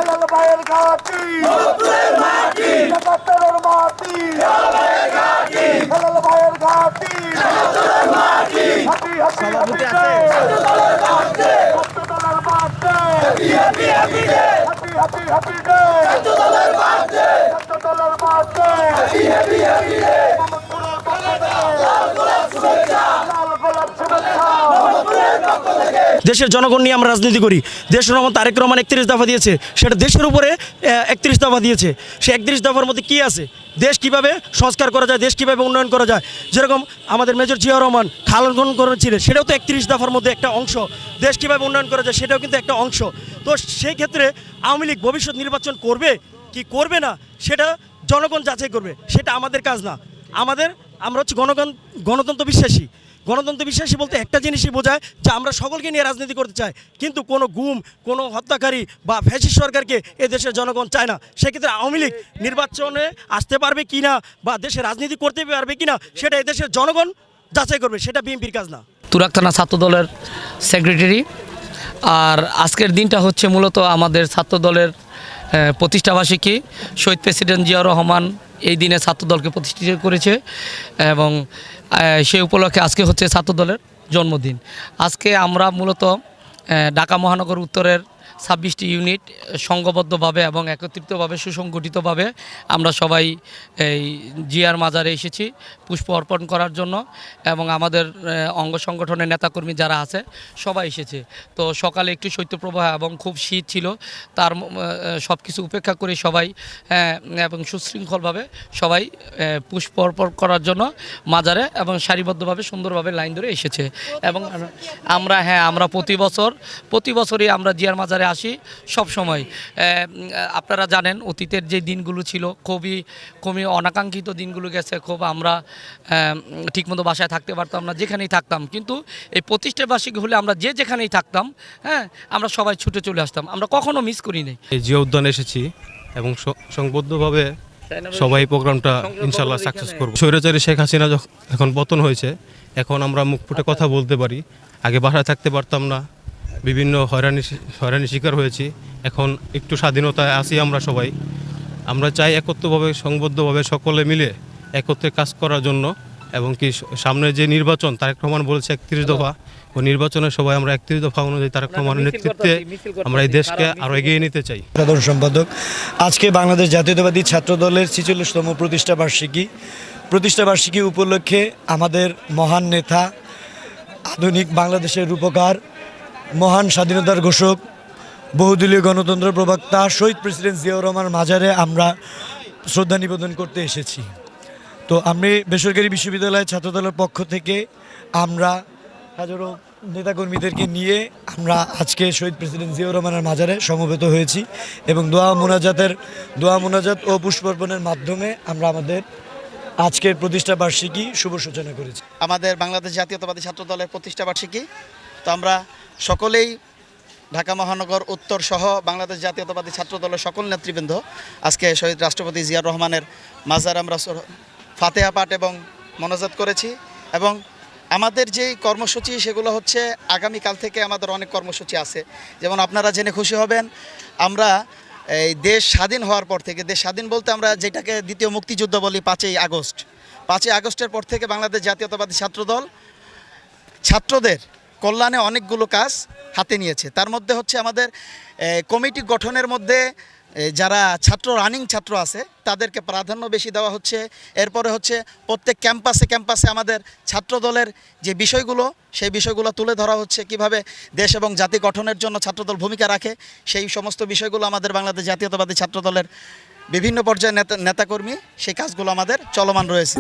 হেলাল ভাইয়ের ঘাঁটি মোহাম্মদপুরের মাটি, ৭৭-এর মাটি ভাইয়ের ঘাঁটি, হেলাল ভাইয়ের ঘাঁটি ছাত্রদলের মাটি, হাঁটি হাঁটি হাঁটি ছাত্রদলের মাটি, ছাত্রদলের মাঠে হ্যাপি হ্যাপি ডে, হাঁটি হাঁটি হাঁটি ডে ছাত্রদলের মাটি, ছাত্রদলের মাঠে হ্যাপি হ্যাপি ডে, মোহাম্মদপুরের পক্ষ থেকে লাল গোলাপ শুভেচ্ছা, লাল গোলাপ শুভেচ্ছা। মোহাম্মদপুরের পক্ষ থেকে। দেশের জনগণ নিয়ে আমরা রাজনীতি করি। দেশের রহমান তারেক রহমান 31 দফা দিয়েছে, সেটা দেশের উপরে 31 দফা দিয়েছে। সে 31 দফার মধ্যে কী আছে? দেশ কিভাবে সংস্কার করা যায়, দেশ কিভাবে উন্নয়ন করা যায়। যেরকম আমাদের মেজর জিয়া রহমান খাল খনন করেছিলেন, সেটাও তো 31 দফার মধ্যে একটা অংশ। দেশ কিভাবে উন্নয়ন করা যায় সেটাও কিন্তু একটা অংশ। তো সেই ক্ষেত্রে আওয়ামী লীগ ভবিষ্যৎ নির্বাচন করবে কি করবে না সেটা জনগণ যাচাই করবে, সেটা আমাদের কাজ না। আমরা হচ্ছে গণতন্ত্র বিশ্বাসী। গণতন্ত্র বিশ্বাসী বলতে একটা জিনিসই বোঝায় যে আমরা সকলকে নিয়ে রাজনীতি করতে চাই, কিন্তু কোনো গুম, কোনো হত্যাকারী বা ফ্যাসিস্ট সরকারকে এ দেশের জনগণ চায় না। সেক্ষেত্রে আওয়ামী লীগ নির্বাচনে আসতে পারবে কি না বা দেশে রাজনীতি করতে পারবে কি না সেটা এদেশের জনগণ যাচাই করবে, সেটা বিএনপির কাজ না। তুরাগ থানা ছাত্রদলের সেক্রেটারি। আর আজকের দিনটা হচ্ছে মূলত আমাদের ছাত্রদলের প্রতিষ্ঠাবার্ষিকী। শহীদ প্রেসিডেন্ট জিয়াউর রহমান এই দিনে ছাত্রদলকে প্রতিষ্ঠিত করেছে এবং সেই উপলক্ষে আজকে হচ্ছে ছাত্রদলের জন্মদিন। আজকে আমরা মূলত ঢাকা মহানগর উত্তরের 26টি ইউনিট সংঘবদ্ধভাবে এবং একত্রিতভাবে সুসংগঠিতভাবে আমরা সবাই এই জিয়ার মাজারে এসেছি পুষ্প অর্পণ করার জন্য, এবং আমাদের অঙ্গ সংগঠনের নেতাকর্মী যারা আছে সবাই এসেছে। তো সকালে একটু শৈত্যপ্রবাহ এবং খুব শীত ছিল, তার সব কিছু উপেক্ষা করে সবাই এবং সুশৃঙ্খলভাবে সবাই পুষ্প অর্পণ করার জন্য মাজারে এবং সারিবদ্ধভাবে সুন্দরভাবে লাইন ধরে এসেছে। এবং আমরা প্রতি বছরই আমরা জিয়ার মাজারে আসি সব সময়। আপনারা জানেন অতীতের যে দিনগুলো ছিল খুবই অনাকাঙ্ক্ষিত দিনগুলো গেছে। খুব আমরা ঠিকমতো বাসায় থাকতে পারতাম না, যেখানেই থাকতাম, কিন্তু এই প্রতিষ্ঠাবার্ষিকী হলে আমরা যেখানেই থাকতাম, আমরা সবাই ছুটে চলে আসতাম, আমরা কখনো মিস করি নাই। এই জিয়া উদ্যানে এসেছি এবং সংবদ্ধভাবে সবাই প্রোগ্রামটা ইনশাল্লাহ সাকসেস করব। স্বৈরাচারী শেখ হাসিনা এখন পতন হয়েছে, এখন আমরা মুখ ফুটে কথা বলতে পারি। আগে বাসায় থাকতে পারতাম না, বিভিন্ন হয়রানি শিকার হয়েছি। এখন একটু স্বাধীনতায় আছি আমরা সবাই। আমরা চাই একত্রভাবে সংবদ্ধভাবে সকলে মিলে একত্রে কাজ করার জন্য, এবং কি সামনে যে নির্বাচন তারেক রহমান বলেছে 31 দফা, ওই নির্বাচনে সবাই আমরা 31 দফা অনুযায়ী তারেক রহমানের নেতৃত্বে আমরা এই দেশকে আরও এগিয়ে নিতে চাই। সাধারণ সম্পাদক, আজকে বাংলাদেশ জাতীয়তাবাদী ছাত্রদলের 46তম প্রতিষ্ঠাবার্ষিকী উপলক্ষে আমাদের মহান নেতা, আধুনিক বাংলাদেশের রূপকার, মহান স্বাধীনতার ঘোষক, বহুদলীয় গণতন্ত্র প্রবক্তা শহীদ প্রেসিডেন্ট জিয়াউর রহমান মাজারে আমরা শ্রদ্ধা নিবেদন করতে এসেছি। তো আমি বেসরকারি বিশ্ববিদ্যালয়ের ছাত্রদলের পক্ষ থেকে আমরা হাজারো নেতাকর্মীদেরকে নিয়ে আমরা আজকে শহীদ প্রেসিডেন্ট জিয়াউর রহমানের মাজারে সমবেত হয়েছি এবং দোয়া মোনাজাত ও পুষ্পার্পণের মাধ্যমে আমরা আমাদের আজকের প্রতিষ্ঠাবার্ষিকী শুভ সূচনা করেছি। আমাদের বাংলাদেশ জাতীয়তাবাদী ছাত্রদলের প্রতিষ্ঠাবার্ষিকী, তো আমরা সকলেই ঢাকা মহানগর উত্তর সহ বাংলাদেশ জাতীয়তাবাদী ছাত্রদলের সকল নেতৃবৃন্দ আজকে শহীদ রাষ্ট্রপতি জিয়াউর রহমানের মাজার আমরা ফাতেহা পাঠ এবং মোনাজাত করেছি। এবং আমাদের যেই কর্মসূচি সেগুলো হচ্ছে আগামীকাল থেকে আমাদের অনেক কর্মসূচি আছে। যেমন আপনারা জেনে খুশি হবেন, আমরা এই দেশ স্বাধীন হওয়ার পর থেকে, দেশ স্বাধীন বলতে আমরা যেটাকে দ্বিতীয় মুক্তিযুদ্ধ বলি, 5ই আগস্টের পর থেকে বাংলাদেশ জাতীয়তাবাদী ছাত্রদল ছাত্রদের কল্যাণে অনেকগুলো কাজ হাতে নিয়েছে। তার মধ্যে হচ্ছে আমাদের কমিটি গঠনের মধ্যে যারা রানিং ছাত্র আছে তাদেরকে প্রাধান্য বেশি দেওয়া হচ্ছে। এরপরে হচ্ছে প্রত্যেক ক্যাম্পাসে আমাদের ছাত্রদলের যে বিষয়গুলো, সেই বিষয়গুলো তুলে ধরা হচ্ছে, কিভাবে দেশ এবং জাতি গঠনের জন্য ছাত্রদল ভূমিকা রাখে, সেই সমস্ত বিষয়গুলো আমাদের বাংলাদেশ জাতীয়তাবাদী ছাত্রদলের বিভিন্ন পর্যায়ের নেতাকর্মী সেই কাজগুলো আমাদের চলমান রয়েছে।